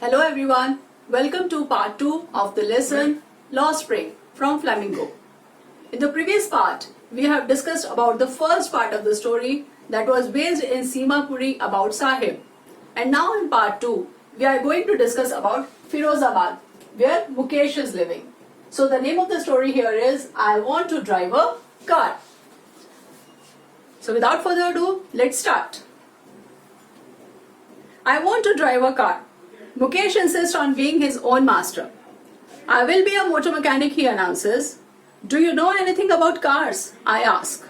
Hello everyone, welcome to part 2 of the lesson Lost Spring from Flamingo. In the previous part, we have discussed about the first part of the story that was based in Simapuri about Sahib. And now in part 2, we are going to discuss about Firozabad, where Mukesh is living. So the name of the story here is I Want to Drive a Car. So without further ado, let's start. I want to drive a car. Mukesh insists on being his own master. I will be a motor mechanic, he announces. Do you know anything about cars? I ask.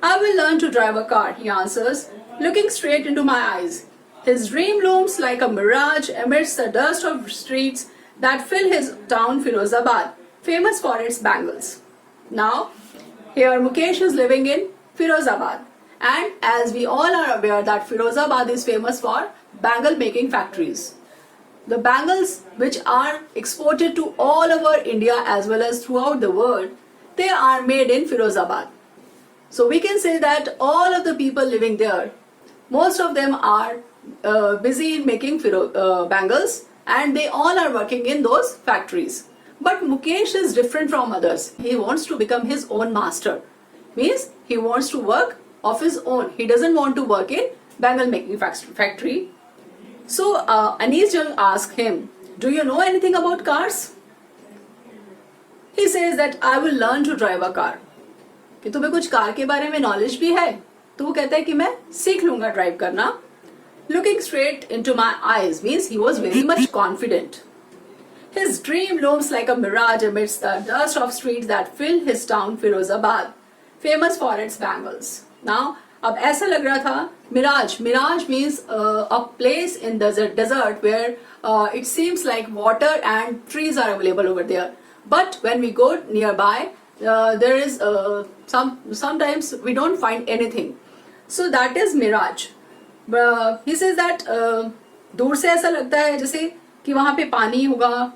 I will learn to drive a car, he answers, looking straight into my eyes. His dream looms like a mirage amidst the dust of streets that fill his town Firozabad, famous for its bangles. Now, here Mukesh is living in Firozabad. And as we all are aware that Firozabad is famous for bangle making factories. The bangles which are exported to all over India as well as throughout the world, they are made in Firozabad. So we can say that all of the people living there, most of them are busy in making bangles and they all are working in those factories. But Mukesh is different from others. He wants to become his own master. Means he wants to work of his own. He doesn't want to work in bangle making factory. So Anees Jung asked him, do you know anything about cars? He says that I will learn to drive a car. कि तुम्हें कुछ car के बारे में knowledge भी है? तो वो कहता है कि मैं सीख लूंगा ड्राइव करना. Looking straight into my eyes means he was very much confident. His dream looms like a mirage amidst the dust of streets that fill his town Firozabad, famous for its bangles. Now, अब ऐसा लग रहा था mirage means a place in desert where it seems like water and trees are available over there. But when we go nearby, there is sometimes we don't find anything. So that is mirage. He says that दूर से ऐसा लगता है जैसे कि वहाँ पे पानी होगा,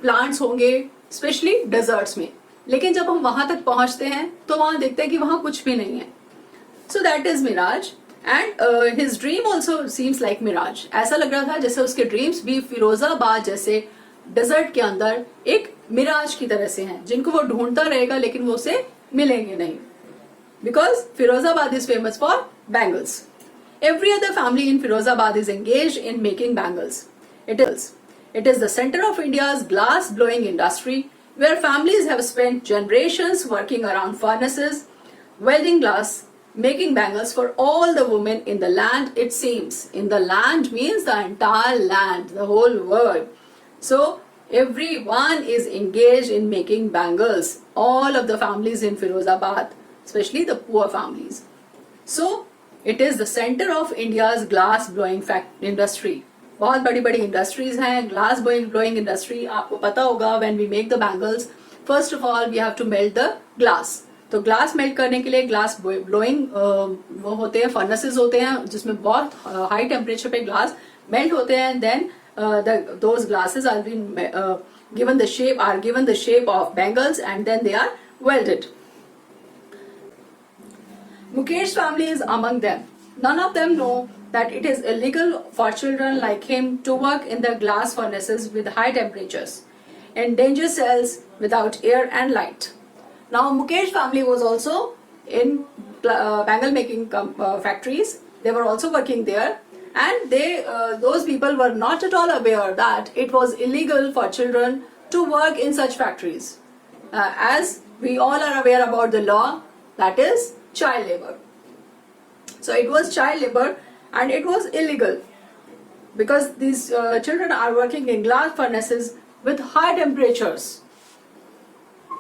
plants होंगे, especially deserts में. लेकिन जब हम वहाँ तक पहुँचते हैं तो वहाँ देखते हैं कि वहाँ कुछ भी नहीं है. So that is mirage and his dream also seems like mirage. ऐसा लग रहा था जैसे उसके dreams भी फिरोजाबाद जैसे desert के अंदर एक mirage की तरह से हैं जिनको वो ढूंढता रहेगा लेकिन वो उसे मिलेंगे नहीं. Because Firozabad is famous for bangles. Every other family in Firozabad is engaged in making bangles. It is the center of India's glass blowing industry where families have spent generations working around furnaces, welding glass, making bangles for all the women in the land, it seems. In the land means the entire land, the whole world. So everyone is engaged in making bangles. All of the families in Firozabad, especially the poor families. So it is the center of India's glass blowing industry. बहुत बड़ी बड़ी industries हैं, glass blowing industry. आपको पता होगा when we make the bangles, first of all we have to melt the glass. तो glass melt करने के लिए ग्लास ब्लोइंग वो होते हैं, फर्नेसेस होते हैं जिसमें बहुत हाई टेम्परेचर पे ग्लास मेल्ट होते हैं. Then those glasses are given the shape of bangles and then they are welded. Mukesh's family is among them. None of them know that it is illegal for children like him to work in the glass furnaces with high temperatures, in danger cells without air and light. Now Mukesh family was also in bangle making factories. They were also working there and those people were not at all aware that it was illegal for children to work in such factories. As we all are aware about the law, that is child labor. So it was child labor and it was illegal because these children are working in glass furnaces with high temperatures.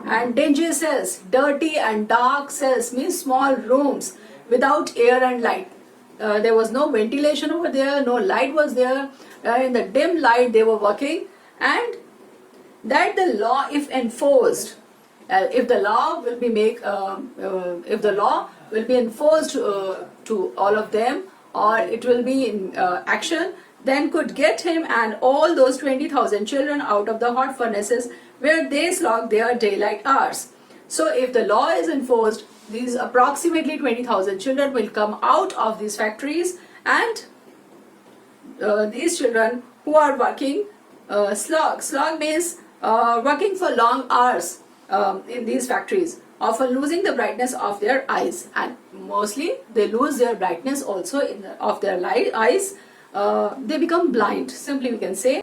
And danger cells, dirty and dark cells means small rooms without air and light. There was no ventilation over there, no light was there. In the dim light they were working, and that the law, if enforced, if the law will be enforced to all of them, or it will be in action, then could get him and all those 20,000 children out of the hot furnaces where they slog their daylight hours. So if the law is enforced, these approximately 20,000 children will come out of these factories and these children who are working slog. Slog means working for long hours in these factories, often losing the brightness of their eyes, and mostly they lose their brightness also of their eyes. They become blind, simply we can say.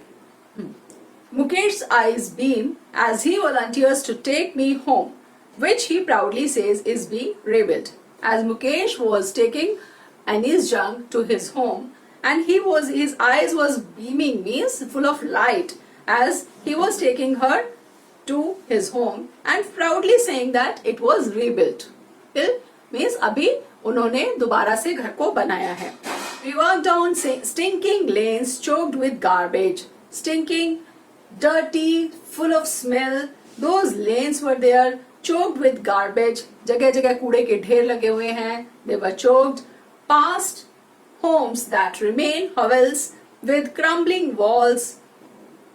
Mukesh's eyes beam as he volunteers to take me home, which he proudly says is being rebuilt. As Mukesh was taking Anis Jung to his home, and his eyes was beaming, means full of light, as he was taking her to his home and proudly saying that it was rebuilt. Built means अभी उन्होंने दोबारा से घर को बनाया है. We walked down stinking lanes choked with garbage. Stinking, dirty, full of smell. Those lanes were there, choked with garbage. जगह जगह कूड़े के ढेर लगे हुए हैं. They were choked. Past homes that remain, hovels with crumbling walls.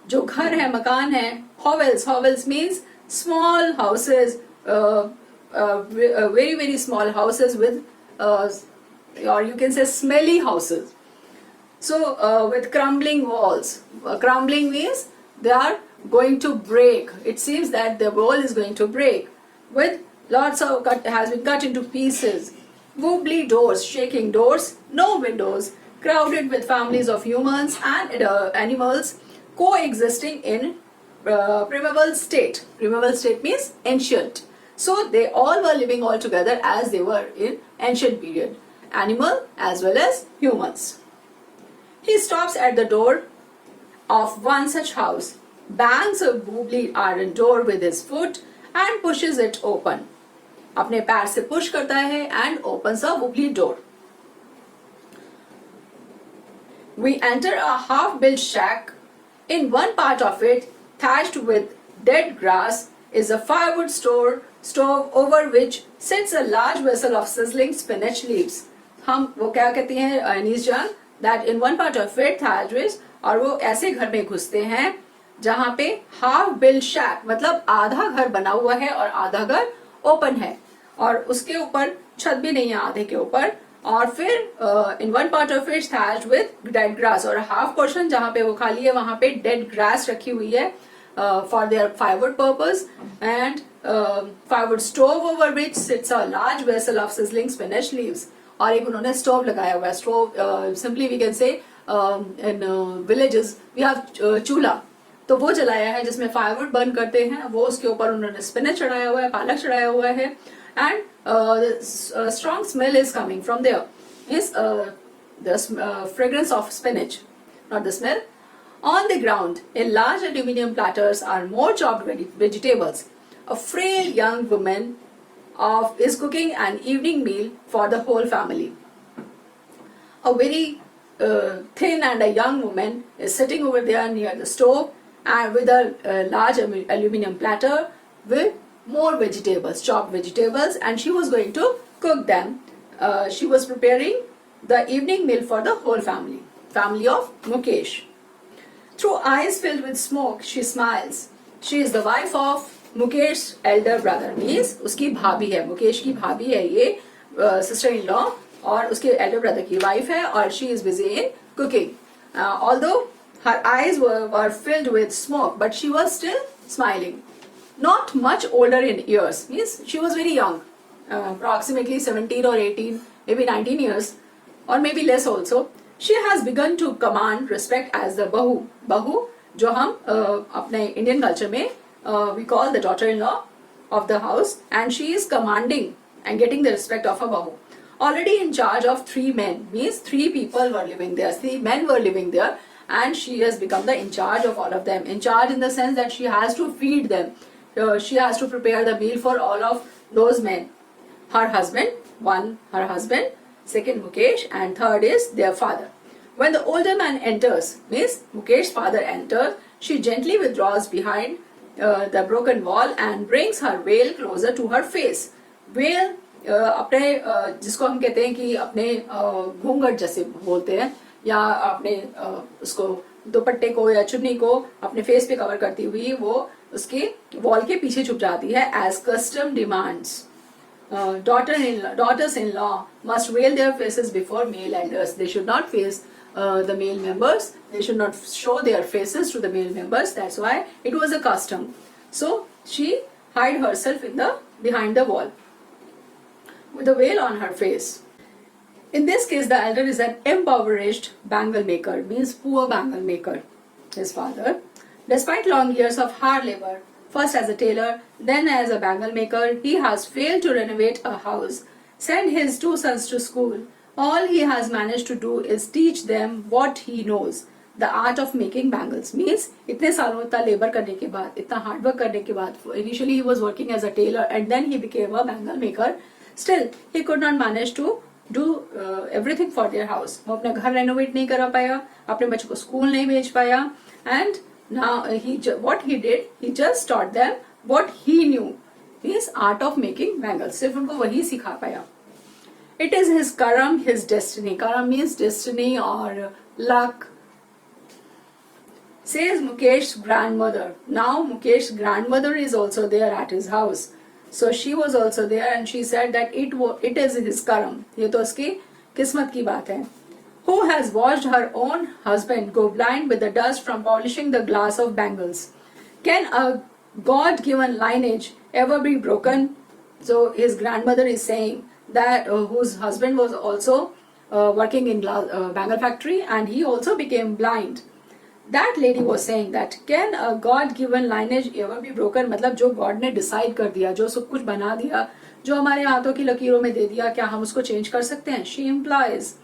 जो घर है, मकान है, hovels means small houses, very very small houses with or you can say smelly houses. So with crumbling walls. Crumbling means they are going to break. It seems that the wall is going to break. With lots of has been cut into pieces. Wobbly doors, shaking doors, no windows, crowded with families of humans and animals coexisting in primeval state. Primeval state means ancient. So they all were living all together as they were in ancient period. Animal as well as humans. He stops at the door of one such house, bangs a wobbly iron door with his foot and pushes it open. अपने पैर से push करता है and opens a wobbly door. We enter a half-built shack. In one part of it, thatched with dead grass, is a firewood stove over which sits a large vessel of sizzling spinach leaves. हम वो क्या कहती हैं अनीस जान, that in one part of it thatched with, और वो ऐसे घर में घुसते हैं जहाँ पे half built shack मतलब आधा घर बना हुआ है और आधा घर ओपन है और उसके ऊपर छत भी नहीं है आधे के ऊपर, और फिर in one part of it thatched with dead grass, और हाफ पोर्शन जहाँ पे वो खाली है वहाँ पे डेड ग्रास रखी हुई है for their firewood purpose, and firewood stove over which sits a large vessel of sizzling spinach leaves. और एक उन्होंने स्टोव लगाया हुआ है. Stove simply we can say in villages we have चूल्हा, तो वो जलाया है जिसमें फायरवुड बर्न करते हैं. वो उसके ऊपर उन्होंने स्पिनच चढ़ाया हुआ है, पालक चढ़ाया हुआ है, and strong smell is coming from there. Is the fragrance of spinach, not the smell. On the ground, in large aluminium platters are more chopped vegetables. A frail young woman is cooking an evening meal for the whole family. A very thin and a young woman is sitting over there near the stove and with a large aluminium platter with more vegetables, chopped vegetables, and she was going to cook them. She was preparing the evening meal for the whole family of Mukesh. Through eyes filled with smoke, she smiles. She is the wife of Mukesh's elder brother. Means उसकी भाभी है, मुकेश की भाभी है ये, sister in law, और उसके elder brother की wife है, और she is busy in cooking. Although her eyes were filled with smoke, but she was still smiling. Not much older in years, means she was very young, approximately 17 or 18, maybe 19 years, or maybe less also. She has begun to command respect as the bahu. Bahu, जो हम अपने Indian culture में we call the daughter-in-law of the house, and she is commanding and getting the respect of a bahu. Already in charge of 3 men, means 3 people were living there, 3 men were living there, and she has become the in charge of all of them. In charge in the sense that she has to feed them. She has to prepare the meal for all of those men. Her husband, her husband, second Mukesh, and third is their father. When the older man enters, means Mukesh's father enters, she gently withdraws behind the broken wall and brings her veil closer to her face. Veil अपने जिसको हम कहते हैं कि अपने घूंघट जैसे बोलते हैं, या अपने उसको दुपट्टे को या चुन्नी को अपने फेस पे कवर करती हुई वो उसके वॉल के पीछे छुप जाती है, as custom demands. daughters-in-law must veil their faces before male elders. They should not face the male members. They should not show their faces to the male members. That's why it was a custom. So she hid herself behind the wall with a veil on her face. In this case, the elder is an impoverished bangle maker, means poor bangle maker. His father, despite long years of hard labor, first as a tailor, then as a bangle maker, he has failed to renovate a house, send his two sons to school. All he has managed to do is teach them what he knows, the art of making bangles. Means इतने सालों इतना labour करने के बाद, इतना hard work करने के बाद, initially he was working as a tailor and then he became a bangle maker. Still, he could not manage to do everything for their house. वो अपना घर renovate नहीं करा पाया, अपने बच्चों को स्कूल नहीं भेज पाया, and now what he did, he just taught them what he knew, his art of making bangles. सिर्फ उनको वही सिखा पाया. It is his karam, his destiny. Karam means destiny or luck. Says Mukesh's grandmother. Now Mukesh's grandmother is also there at his house. So she was also there and she said that it is his karam. ये तो उसकी किस्मत की बात है. Who has watched her own husband go blind with the dust from polishing the glass of bangles? Can a God-given lineage ever be broken? So his grandmother is saying that whose husband was also working in bangle factory and he also became blind. That lady was saying that can a God-given lineage ever be broken? मतलब जो God ने decide कर दिया, जो सब कुछ बना दिया, जो हमारे हाथों की लकीरों में दे दिया, क्या हम उसको change कर सकते हैं? She implies.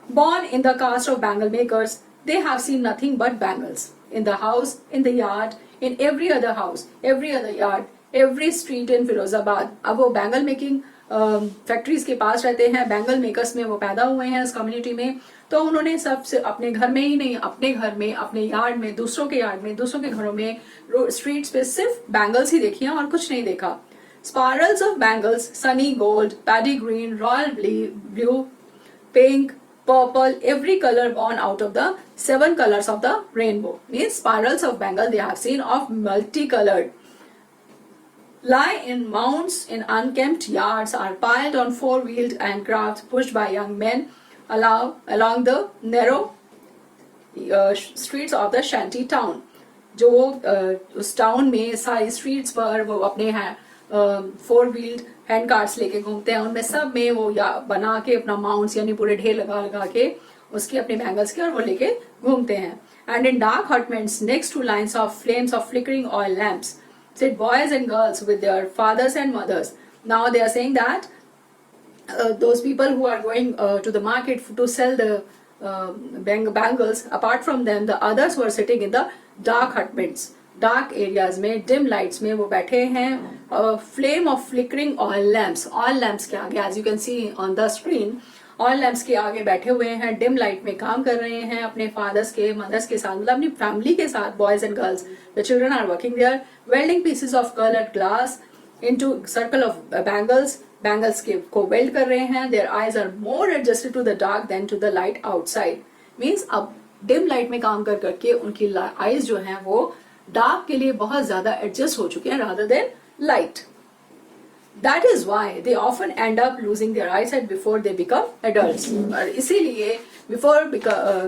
Born in the caste of bangle makers, they have seen nothing but bangles. In the house, in the yard, in every other house, every other yard, every street in Firozabad. अब वो bangle making factories के पास रहते हैं, bangle makers में वो पैदा हुए हैं इस कम्युनिटी में, तो उन्होंने सबसे अपने घर में ही नहीं, अपने घर में, अपने यार्ड में, दूसरों के यार्ड में, दूसरों के घरों में, स्ट्रीट्स पे सिर्फ बैंगल्स ही देखी हैं और कुछ नहीं देखा. Spirals of bangles, sunny gold, paddy green, royal blue, pink, purple, every color born out of the 7 colors of the rainbow. Means spirals of bangle they have seen of multicolored. Lie in mounds in unkempt yards, are piled on four-wheeled and crafts pushed by young men along the narrow streets of the shanty town. जो उस town में सारी streets पर वो अपने हैं 4-wheeled hand carts लेके घूमते हैं, उनमें सब में वो या बना के अपना माउंट्स यानी पूरे ढेर लगा लगा के उसके अपने बैंगल्स के और वो लेके घूमते हैं. And in dark hutments next to lines of flames of flickering oil lamps sit boys and girls with their fathers and mothers. Now they are saying that those people who are going to the market to sell the bangles, apart from them, the others who are sitting in the dark hutments, dark areas में, dim lights में वो बैठे हैं, flame of flickering oil lamps के आगे, as you can see on the screen, oil lamps के आगे बैठे हुए हैं, dim light में काम कर रहे हैं अपने fathers के, mothers के साथ, मतलब अपनी family के साथ, boys and girls, the children are working there, welding pieces of colored glass into circle of bangles को weld कर रहे हैं. Their eyes are more adjusted to the dark than to the light outside. Means अब dim light में काम कर करके उनकी eyes जो हैं वो dark के लिए बहुत ज़्यादा adjust हो चुके हैं rather than light. That is why they often end up losing their eyesight before they become adults. और इसीलिए before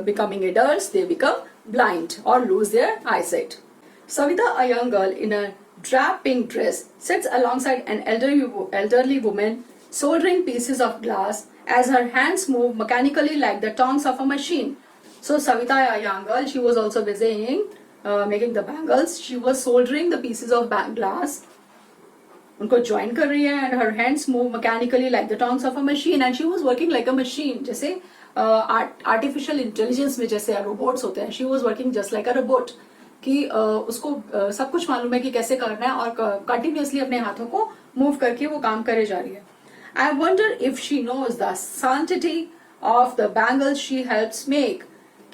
becoming adults they become blind or lose their eyesight. Savita, a young girl in a drab pink dress, sits alongside an elderly woman soldering pieces of glass as her hands move mechanically like the tongs of a machine. So Savita, a young girl, she was also busy making the bangles. She was soldering the pieces of glass. उनको join कर रही है and her hands move mechanically like the tongs of a machine and she was working like a machine. जैसे artificial intelligence में जैसे robots होते हैं. She was working just like a robot. कि उसको सब कुछ मालूम है कि कैसे करना है और कंटिन्यूअसली अपने हाथों को मूव करके वो काम करे जा रही है. I wonder if she knows the sanctity of the bangles she helps make.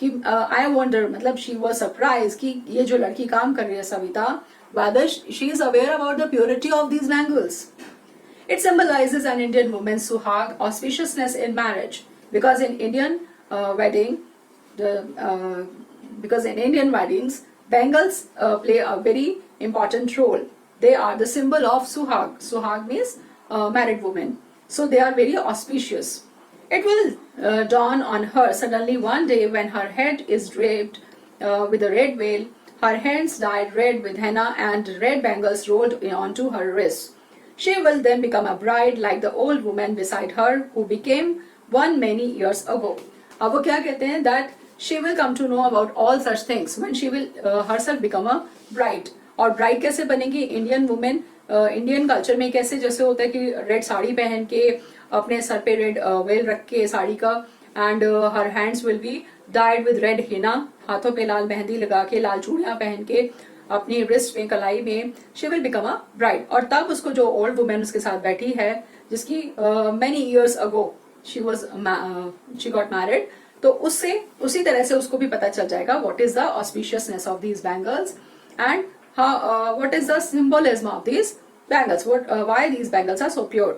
कि I wonder मतलब she was surprised कि ये जो लड़की काम कर रही है Savita, whether she is aware about the purity of these bangles. It symbolizes an Indian woman's suhag, auspiciousness in marriage, because in Indian weddings bangles play a very important role. they are the symbol of Suhag. Suhag means married woman. So they are very auspicious. It will dawn on her suddenly one day when her head is draped with a red veil, her hands dyed red with henna and red bangles rolled onto her wrists. She will then become a bride like the old woman beside her who became one many years ago. अब वो क्या कहते हैं that she will come to know about all such things when she will herself become a bride. और bride कैसे बनेगी? Indian women Indian culture में कैसे जैसे होता है कि रेड साड़ी पहन के अपने सर पे रेड वेल रख के साड़ी का, and her hands will be died with red Hina, हाथों पे लाल मेहंदी लगा के लाल चूड़ियां पहन के अपनी रिस्ट में कलाई में she will become a bride. और तब उसको जो ओल्ड वुमेन उसके साथ बैठी है जिसकी many years ago she got married, तो उससे उसी तरह से उसको भी पता चल जाएगा what is the auspiciousness of these bangles and what is the symbolism of these bangles, why these bangles are so pure.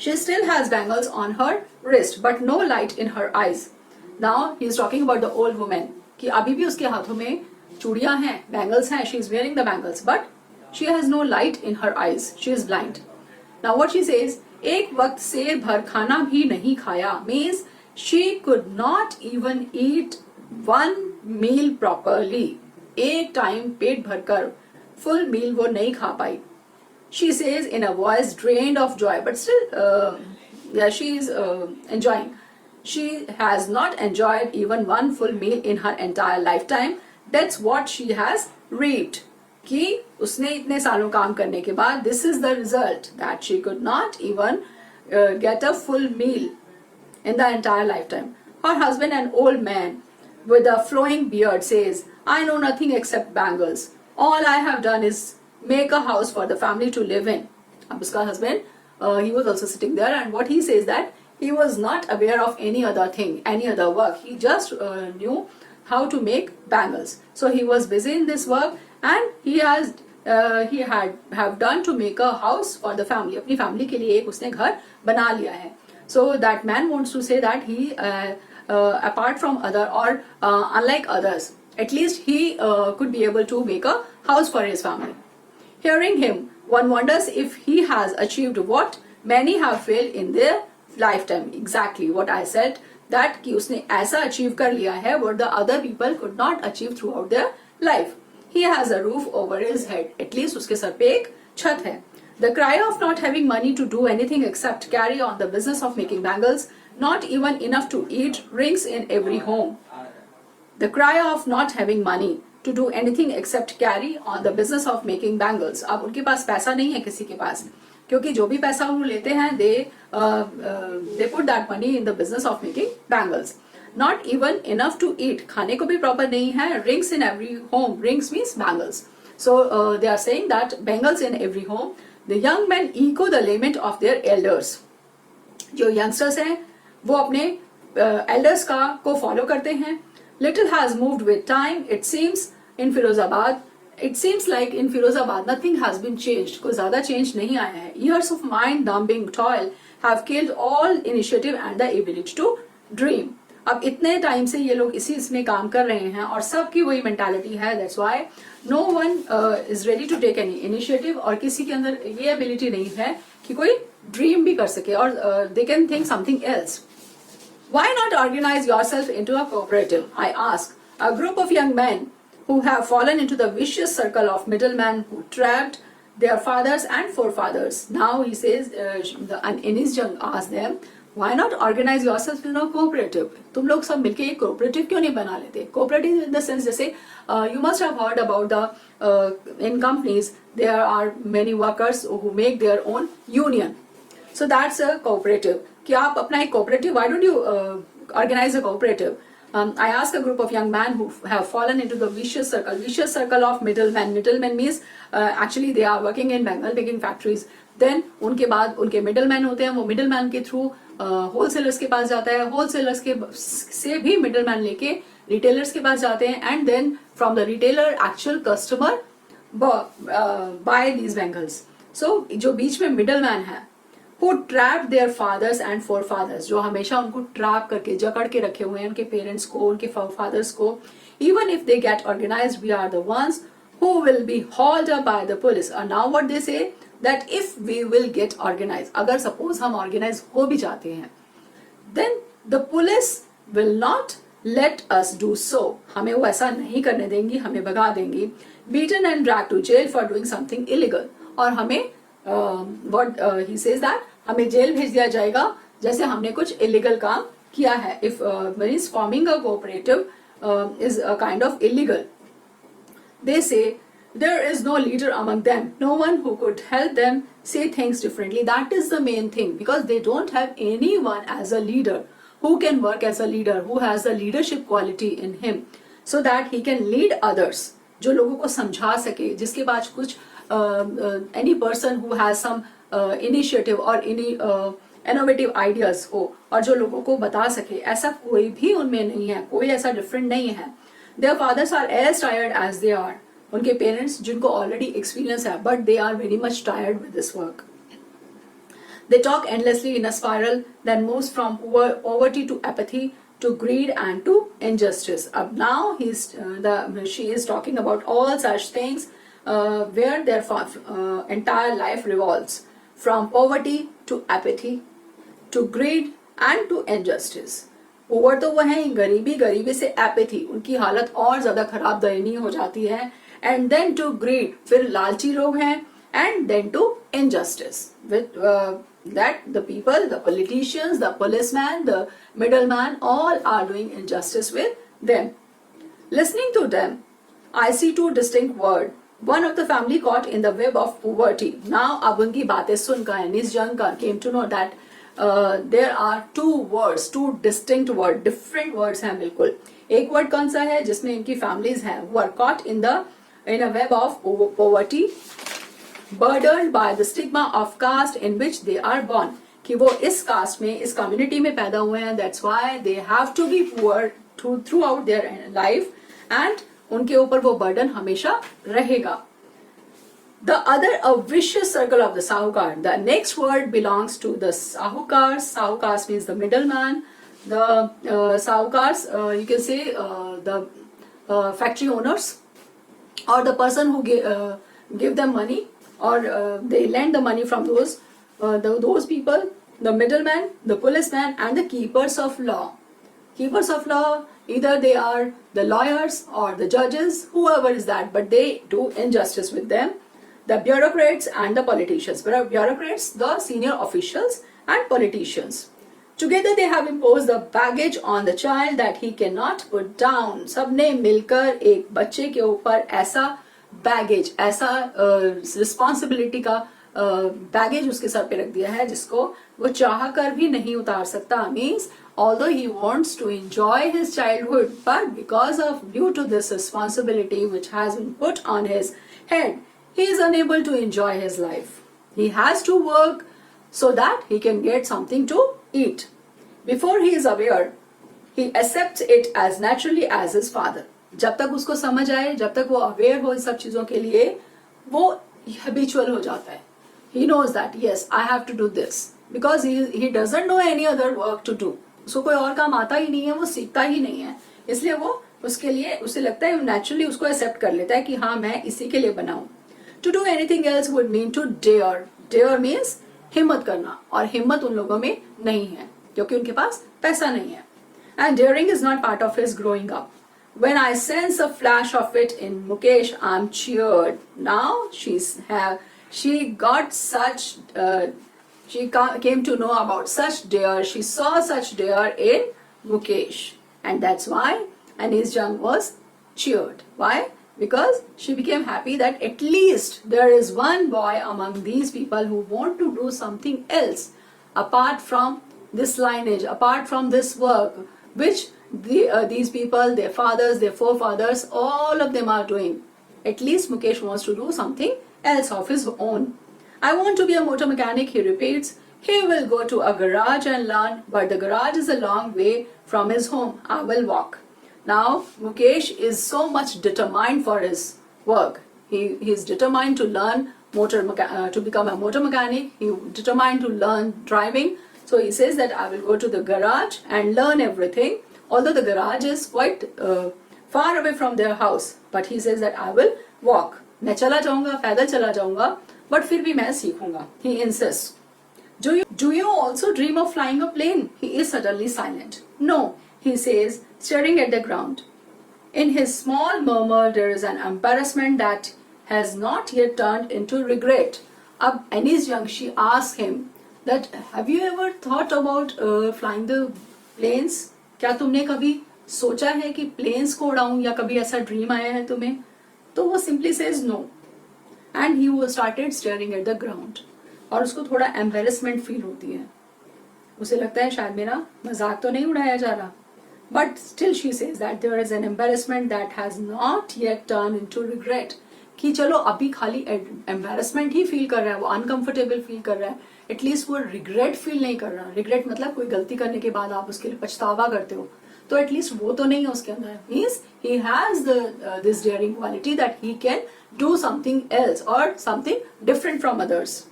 She still has bangles on her wrist but no light in her eyes. Now he is talking about the old woman कि अभी भी उसके हाथों में चूड़ियां हैं, bangles हैं, she is wearing the bangles but she has no light in her eyes, she is blind. Now what she says, एक वक्त शेर भर खाना भी नहीं खाया means she could not even eat one meal properly. एक टाइम पेट भरकर फुल मील वो नहीं खा पाई. She says in a voice drained of joy, but still she is enjoying. She has not enjoyed even one full meal in her entire lifetime. That's what she has reaped. कि उसने इतने सालों काम करने के बाद this is the result that she could not even get a full meal in the entire lifetime. Her husband, an old man with a flowing beard, says, I know nothing except bangles. All I have done is make a house for the family to live in. अब उसका husband, he was also sitting there, and what he says that he was not aware of any other thing, any other work. He just knew how to make bangles. So he was busy in this work, and he have done to make a house for the family. अपनी family के लिए एक उसने घर बना लिया है. So that man wants to say that he apart from other or unlike others, at least he could be able to make a house for his family. Hearing him, one wonders if he has achieved what many have failed in their lifetime. Exactly what I said, that कि उसने ऐसा achieve कर लिया है what the other people could not achieve throughout their life. He has a roof over his head. At least उसके sir पे एक छत है. The cry of not having money to do anything except carry on the business of making bangles, not even enough to eat, rings in every home. The cry of not having money to do anything except carry on the business of making bangles. अब उनके पास पैसा नहीं है किसी के पास, क्योंकि जो भी पैसा वो लेते हैं they put that money in the business of making bangles. Not even enough to eat, खाने को भी proper नहीं है. Rings in every home, rings means bangles. So they are saying that bangles in every home. The young men echo the lament of their elders. जो youngsters हैं वो अपने elders को follow करते हैं. Little has moved with time. It seems in Firozabad, it seems like in Firozabad nothing has been changed. कोई ज़्यादा change नहीं आया है. Years of mind-numbing toil have killed all initiative and the ability to dream. अब इतने time से ये लोग इसी इसमें काम कर रहे हैं और सबकी वही मेंटालिटी है. That's why no one is ready to take any initiative, और किसी के अंदर ये ability नहीं है कि कोई dream भी कर सके और they can think something else. Why not organize yourself into a cooperative? I ask. A group of young men who have fallen into the vicious circle of middlemen who trapped their fathers and forefathers. Now he says, Anis Jung asked them, why not organize yourself in a cooperative? तुम लोग सब मिलके एक cooperative क्यों नहीं बना लेते? Cooperative in the sense जैसे you must have heard about the in companies there are many workers who make their own union. So that's a cooperative. कि आप अपना एक cooperative, why don't you organize a cooperative? I ask a group of young men who have fallen into the vicious circle of middlemen. Middlemen means actually they are working in Bengal making factories. Then उनके बाद उनके middlemen होते हैं, वो middleman के through wholesalers के पास जाता है, wholesalers के से भी middleman लेके retailers के पास जाते हैं, and then from the retailer actual customer buy these bangles. So जो बीच में middleman है who trapped their fathers and forefathers, जो हमेशा उनको ट्रैप करके जकड़ के रखे हुए हैं उनके पेरेंट्स को, उनके फादर्स को. Even if they get organized, we are the ones who will be hauled up by the police. And now what they say, that if we will get organized, अगर suppose हम organize हो भी जाते हैं, then the police will not let us do so. हमें वो ऐसा नहीं करने देंगी, हमें भगा देंगी, beaten and dragged to jail for doing something illegal. और हमें what he says that हमें जेल भेज दिया जाएगा जैसे हमने कुछ illegal काम किया है. If means forming a cooperative is a kind of illegal. They say there is no leader among them, no one who could help them say things differently. That is the main thing, because they don't have anyone as a leader who can work as a leader, who has the leadership quality in him, so that he can lead others. जो लोगों को समझा सके, जिसके पास कुछ any person who has some initiative or any innovative ideas हो और जो लोगों को बता सके, ऐसा कोई भी उनमें नहीं है, कोई ऐसा different नहीं है. Their fathers are as tired as they are. उनके parents जिनको already experience है, but they are very much tired with this work. They talk endlessly in a spiral that moves from poverty to apathy to greed and to injustice. Now she is talking about all such things where their entire life revolves from poverty to apathy to greed and to injustice. Over तो वो है गरीबी, गरीबी से apathy, उनकी हालत और ज्यादा खराब दयनीय हो जाती है. एंड देन टू ग्रीड, फिर लालची लोग हैं. And then to injustice, with that the people, the politicians, the policeman, the middleman, all are doing injustice with them. Listening to them, I see two distinct words. One of the family caught in the web of poverty. Now, अब उनकी बातें सुनकर Anis Janga came to know that there are two words, two distinct words, different words हैं बिल्कुल. एक word कौन सा है जिसमें इनकी families हैं, who are caught in a web of poverty, burdened by the stigma of caste in which they are born. कि वो इस caste में, इस community में पैदा हुए हैं. That's why they have to be poor throughout their life, and उनके ऊपर वो burden हमेशा रहेगा. The other, a vicious circle of the Sahukar. The next word belongs to the Sahukars. Sahukars means the middleman. The Sahukars, you can say the factory owners, or the person who give them money, or they lend the money from those people. The middleman, the policeman, and the keepers of law. Keepers of law, either they are the lawyers or the judges, whoever is that, but they do injustice with them. The bureaucrats and the politicians. Bureaucrats, the senior officials, and politicians. Together they have imposed the baggage on the child that he cannot put down. सबने मिलकर एक बच्चे के ऊपर ऐसा baggage, ऐसा responsibility का baggage उसके सर पे रख दिया है जिसको वो चाह कर भी नहीं उतार सकता. Means although he wants to enjoy his childhood, but because of due to this responsibility which has been put on his head, he is unable to enjoy his life. He has to work so that he can get something to eat. Before he is aware, he accepts it as naturally as his father. जब तक उसको समझ आए, जब तक वो aware हो इन सब चीजों के लिए, वो habitual हो जाता है. He knows that yes, I have to do this, because he doesn't know any other work to do. उसको कोई और काम आता ही नहीं है, वो सीखता ही नहीं है, इसलिए वो उसके लिए उसे लगता है naturally उसको accept कर लेता है कि हाँ मैं इसी के लिए बना हूँ. To do anything else would mean to dare. Dare means हिम्मत करना, और हिम्मत उन लोगों में नहीं है क्योंकि उनके पास पैसा नहीं है. And daring is not part of his growing up. When I sense a flash of it in Mukesh, I'm cheered. Now she got such she came to know about such dare. She saw such dare in Mukesh, and that's why Anis Jung was cheered. Why? Because she became happy that at least there is one boy among these people who want to do something else apart from this lineage, apart from this work, which these people, their fathers, their forefathers, all of them are doing. At least Mukesh wants to do something else of his own. I want to be a motor mechanic, he repeats. He will go to a garage and learn, but the garage is a long way from his home. I will walk. Now, Mukesh is so much determined for his work. He is determined to learn to become a motor mechanic. He is determined to learn driving. So he says that I will go to the garage and learn everything. Although the garage is quite far away from their house, but he says that I will walk. मैं चला जाऊंगा, पैदल चला जाऊंगा, but फिर भी मैं सीखूंगा. He insists. Do you also dream of flying a plane? He is suddenly silent. No, he says, staring at the ground. In his small murmur, there is an embarrassment that has not yet turned into regret. Ab Annie's young, she asks him that, have you ever thought about flying the planes? क्या तुमने कभी सोचा है कि planes को उड़ाऊं, या कभी ऐसा ड्रीम आया है तुम्हें? तो वो simply says no, and he वो started staring at the ground. और उसको थोड़ा एम्बेरसमेंट फील होती है. उसे लगता है शायद मेरा मजाक तो नहीं उड़ाया जा रहा. But still she says that there is an embarrassment that has not yet turn into regret. कि चलो अभी खाली एम्बेरसमेंट ही फील कर रहा है, वो अनकंफर्टेबल फील कर रहा है, एटलीस्ट वो रिग्रेट फील नहीं कर रहा. रिग्रेट मतलब कोई गलती करने के बाद आप उसके लिए पछतावा करते हो, तो एटलीस्ट वो तो नहीं है उसके अंदर. Means he has this daring quality that he can do something else और something different from others.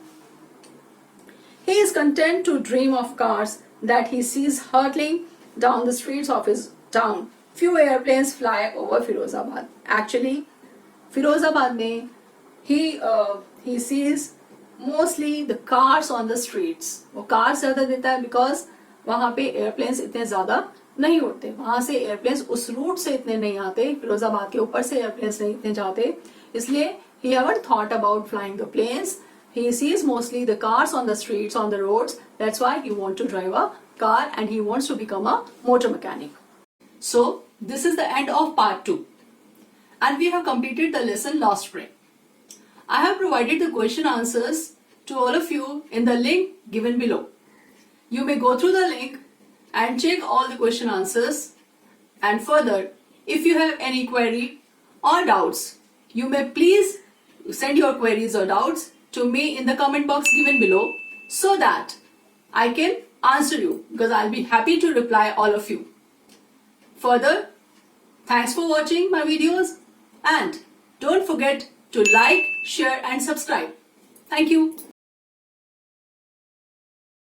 He is content to dream of cars that he sees hurtling down the streets of his town. Few airplanes fly over Firozabad. Actually, Firozabad mein he sees mostly the cars on the streets. वो cars ज़्यादा देता है because वहाँ पे airplanes इतने ज़्यादा नहीं उड़ते. वहाँ से airplanes उस route से इतने नहीं आते. फिरोजाबाद के ऊपर से airplanes नहीं इतने जाते. इसलिए he haven't thought about flying the planes. He sees mostly the cars on the streets, on the roads. That's why he wants to drive a car and he wants to become a motor mechanic. So, this is the end of part 2. And we have completed the lesson last spring. I have provided the question answers to all of you in the link given below. You may go through the link and check all the question answers. And further, if you have any query or doubts, you may please send your queries or doubts to me in the comment box given below so that I can answer you, because I'll be happy to reply all of you. Further, thanks for watching my videos and don't forget to like, share and subscribe. Thank you.